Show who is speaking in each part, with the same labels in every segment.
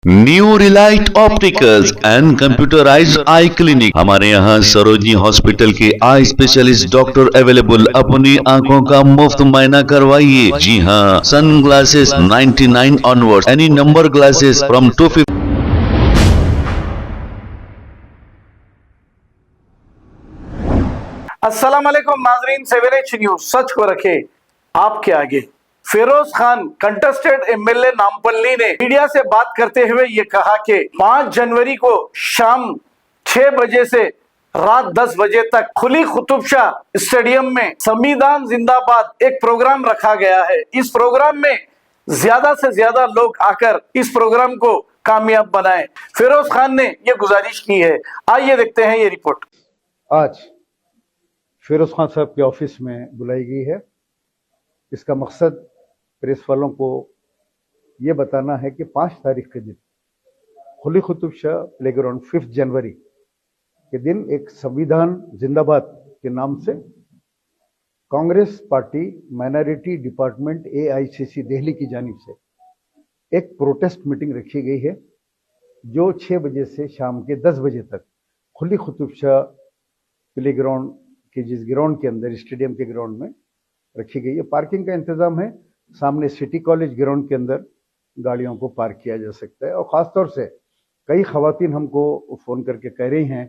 Speaker 1: New Relight opticals and computerised I clinic. हमारे यहाँ Sarojini hospital के आई स्पेशलिस्ट डॉक्टर अवेलेबल। अपनी आंखों का मुफ्त मुआयना करवाइए। जी हाँ, sun glasses 99 onward, any number glasses from 250।
Speaker 2: अस्सलाम वालेकुम नाजरीन, 7H न्यूज सच को रखे आपके आगे। फिरोज खान कंटेस्टेड एमएलए नामपल्ली ने मीडिया से बात करते हुए ये कहा कि 5 जनवरी को शाम 6 बजे से रात 10 बजे तक खुली कुतुब शाह स्टेडियम में संविधान जिंदाबाद एक प्रोग्राम रखा गया है। इस प्रोग्राम में ज्यादा से ज्यादा लोग आकर इस प्रोग्राम को कामयाब बनाएं। फिरोज खान ने यह गुजारिश की है। आइए देखते हैं ये रिपोर्ट।
Speaker 3: आज फिरोज खान साहब के ऑफिस में बुलाई गई है। इसका मकसद प्रेस वालों को ये बताना है कि 5 तारीख के दिन खुली कुतुब शाह प्लेग्राउंड 5 जनवरी के दिन एक संविधान जिंदाबाद के नाम से Congress party minority department AICC Delhi की जानिब से एक प्रोटेस्ट मीटिंग रखी गई है, जो 6 बजे से शाम के 10 बजे तक खुली कुतुब शाह प्लेग्राउंड कि जिस ग्राउंड के अंदर स्टेडियम के ग्राउंड में रखी गई है। पार्किंग का इंतजाम है। सामने सिटी कॉलेज ग्राउंड के अंदर गाड़ियों को पार्क किया जा सकता है। और ख़ास तौर से कई ख़वातीन हमको फ़ोन करके कह रही हैं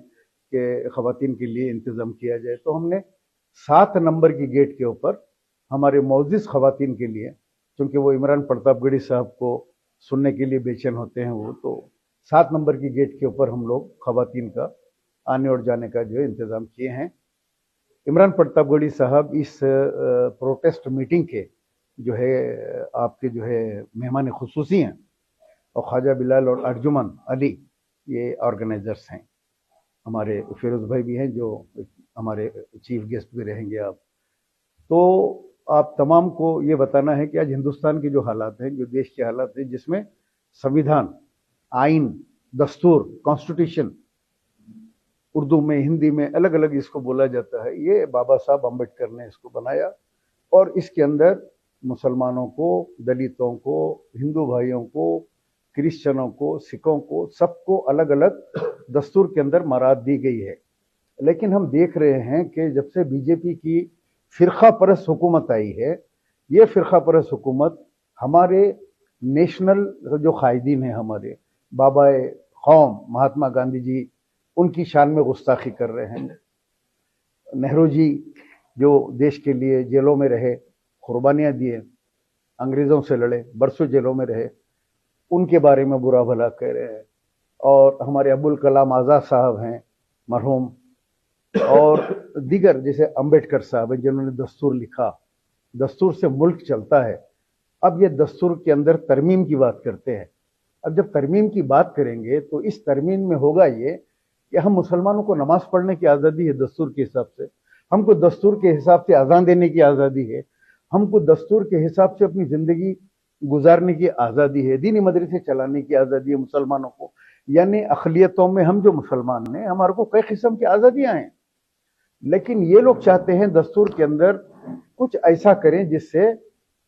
Speaker 3: कि ख़वातीन के लिए इंतज़ाम किया जाए, तो हमने 7 नंबर की गेट के ऊपर हमारे मौजूद ख़वातीन के लिए, क्योंकि वो इमरान प्रतापगढ़ी साहब को सुनने के लिए बेचैन होते हैं, वो तो 7 नंबर की गेट के ऊपर हम लोग ख़वातीन का आने और जाने का जो है इंतज़ाम किए हैं। इमरान प्रतापगढ़ी साहब इस प्रोटेस्ट मीटिंग के जो है आपके जो है मेहमान खुसूसी हैं, और ख्वाजा बिलाल और अर्जुमन अली ये ऑर्गेनाइजर्स हैं। हमारे फिरोज भाई भी हैं जो हमारे चीफ गेस्ट भी रहेंगे। आप तो आप तमाम को ये बताना है कि आज हिंदुस्तान के जो हालात हैं, जो देश के हालात हैं, जिसमें संविधान, आइन, दस्तूर, कॉन्स्टिट्यूशन, उर्दू में, हिंदी में अलग अलग इसको बोला जाता है, ये बाबा साहब अम्बेडकर ने इसको बनाया। और इसके अंदर मुसलमानों को, दलितों को, हिंदू भाइयों को, क्रिश्चियनों को, सिखों को, सबको अलग अलग दस्तूर के अंदर मराद दी गई है। लेकिन हम देख रहे हैं कि जब से बीजेपी की फ़िरका परस्त हुकूमत आई है, ये फ़िरका परस्त हुकूमत हमारे नेशनल जो कायदीन हैं, हमारे बाबा कौम महात्मा गांधी जी, उनकी शान में गुस्ताखी कर रहे हैं। नेहरू जी जो देश के लिए जेलों में रहे, कुर्बानियाँ दिए, अंग्रेज़ों से लड़े, बरसों जेलों में रहे, उनके बारे में बुरा भला कह रहे हैं। और हमारे अबुल कलाम आज़ाद साहब हैं मरहूम, और दीगर जैसे अम्बेडकर साहब हैं जिन्होंने दस्तूर लिखा। दस्तूर से मुल्क चलता है। अब ये दस्तूर के अंदर तरमीम की बात करते हैं। अब जब तरमीम की बात करेंगे तो इस तरमीम में होगा ये कि हम मुसलमानों को नमाज पढ़ने की आज़ादी है दस्तूर के हिसाब से, हमको दस्तूर के हिसाब से अजान देने की आज़ादी है, हमको दस्तूर के हिसाब से अपनी ज़िंदगी गुजारने की आज़ादी है, दीनी मदरसे चलाने की आज़ादी है मुसलमानों को। यानी अक़लियतों में हम जो मुसलमान हैं, हमारे को कई किस्म की आज़ादियाँ हैं। लेकिन ये लोग चाहते हैं दस्तूर के अंदर कुछ ऐसा करें जिससे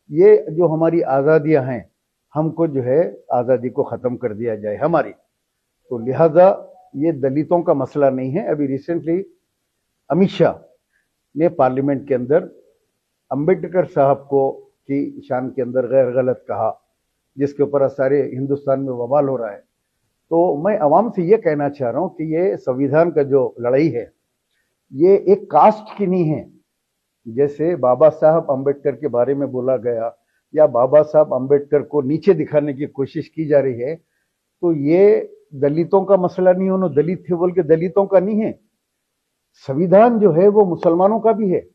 Speaker 3: ये जो हमारी आज़ादियाँ हैं, हमको जो है आज़ादी को ख़त्म कर दिया जाए हमारी। तो लिहाजा ये दलितों का मसला नहीं है। अभी रिसेंटली अमित शाह ने पार्लियामेंट के अंदर अम्बेडकर साहब को की शान के अंदर गैर गलत कहा, जिसके ऊपर सारे हिंदुस्तान में बवाल हो रहा है। तो मैं आवाम से ये कहना चाह रहा हूँ कि ये संविधान का जो लड़ाई है, ये एक कास्ट की नहीं है। जैसे बाबा साहब अम्बेडकर के बारे में बोला गया या बाबा साहब अम्बेडकर को नीचे दिखाने की कोशिश की जा रही है, तो ये दलितों का मसला नहीं, उन्होंने दलित थे बोल के दलितों का नहीं है। संविधान जो है वो मुसलमानों का भी है।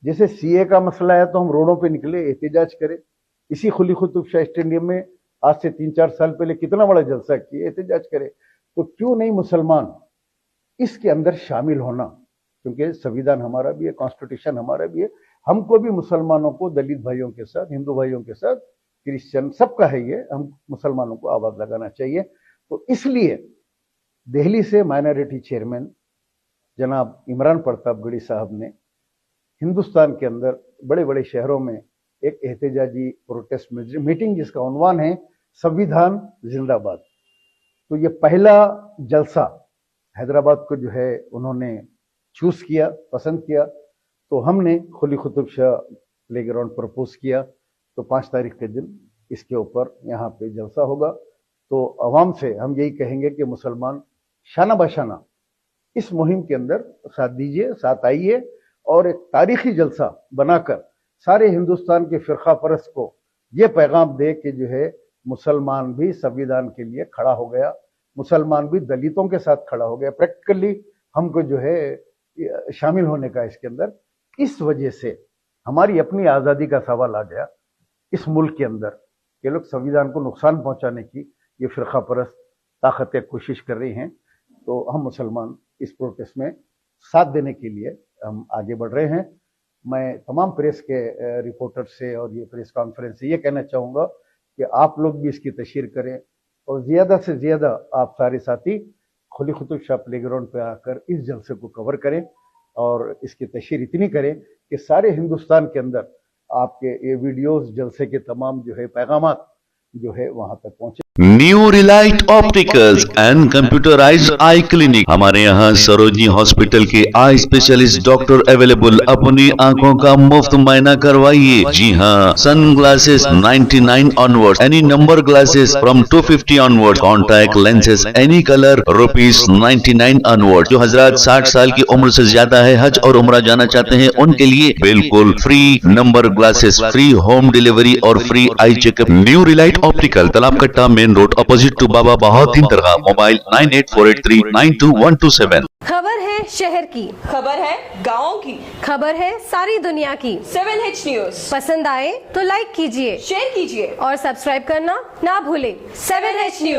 Speaker 3: जैसे CA का मसला है तो हम रोडों पे निकले, एहतजाज करें। इसी खुली कुतुब शाह स्टेडियम में आज से 3-4 साल पहले कितना बड़ा जलसा किया, एहतजाज करें। तो क्यों नहीं मुसलमान इसके अंदर शामिल होना, क्योंकि संविधान हमारा भी है, कॉन्स्टिट्यूशन हमारा भी है। हमको भी मुसलमानों को दलित भाइयों के साथ, हिंदू भाइयों के साथ, क्रिश्चियन सबका है ये, हम मुसलमानों को आवाज लगाना चाहिए। तो इसलिए दिल्ली से माइनॉरिटी चेयरमैन जनाब इमरान प्रतापगढ़ी साहब ने हिंदुस्तान के अंदर बड़े बड़े शहरों में एक एहतजाजी प्रोटेस्ट मीटिंग, जिसका उन्वान है संविधान जिंदाबाद। तो ये पहला जलसा हैदराबाद को जो है उन्होंने चूज किया, पसंद किया। तो हमने Quli Qutub Shah play ground propose किया। तो 5 तारीख के दिन इसके ऊपर यहाँ पे जलसा होगा। तो अवाम से हम यही कहेंगे कि मुसलमान शाना बशाना इस मुहिम के अंदर साथ दीजिए, साथ आइए और एक तारीखी जलसा बनाकर सारे हिंदुस्तान के फिरका परस्त को ये पैगाम दे कि जो है मुसलमान भी संविधान के लिए खड़ा हो गया, मुसलमान भी दलितों के साथ खड़ा हो गया। प्रैक्टिकली हमको जो है शामिल होने का इसके अंदर, इस वजह से हमारी अपनी आज़ादी का सवाल आ गया इस मुल्क के अंदर कि लोग संविधान को नुकसान पहुंचाने की ये फिरका परस्त ताकतें कोशिश कर रही हैं। तो हम मुसलमान इस प्रोटेस्ट में साथ देने के लिए हम आगे बढ़ रहे हैं। मैं तमाम प्रेस के रिपोर्टर से और ये प्रेस कॉन्फ्रेंस से ये कहना चाहूँगा कि आप लोग भी इसकी तशहीर करें और ज़्यादा से ज़्यादा आप सारे साथी कुली कुतुब शाह प्ले ग्राउंड पर आकर इस जलसे को कवर करें और इसकी तशहीर इतनी करें कि सारे हिंदुस्तान के अंदर आपके ये वीडियोस, जलसे के तमाम जो है पैगामात जो है वहाँ तक पहुँचे।
Speaker 1: New Relight opticals and computerised I clinic. हमारे यहाँ सरोजनी हॉस्पिटल के आई स्पेशलिस्ट डॉक्टर अवेलेबल। अपनी आंखों का मुफ्त मायना करवाइए। जी हाँ, sun glasses 99 onward, any number glasses from 250 onward, contact lenses any colour ₹99 onward. जो हजरात 60 साल की उम्र से ज्यादा है, हज और उम्रा जाना चाहते हैं, उनके लिए बिल्कुल free number glasses, free home delivery और free eye checkup. New relight optical, Talab Katta, main road, opposite to Baba Bahauddin dargah. Mobile 9848392127।
Speaker 4: खबर है शहर की,
Speaker 5: खबर है गाँव की,
Speaker 4: खबर है सारी दुनिया की।
Speaker 5: 7H न्यूज
Speaker 4: पसंद आए तो लाइक कीजिए,
Speaker 5: शेयर कीजिए
Speaker 4: और सब्सक्राइब करना ना भूलें।
Speaker 5: 7H news.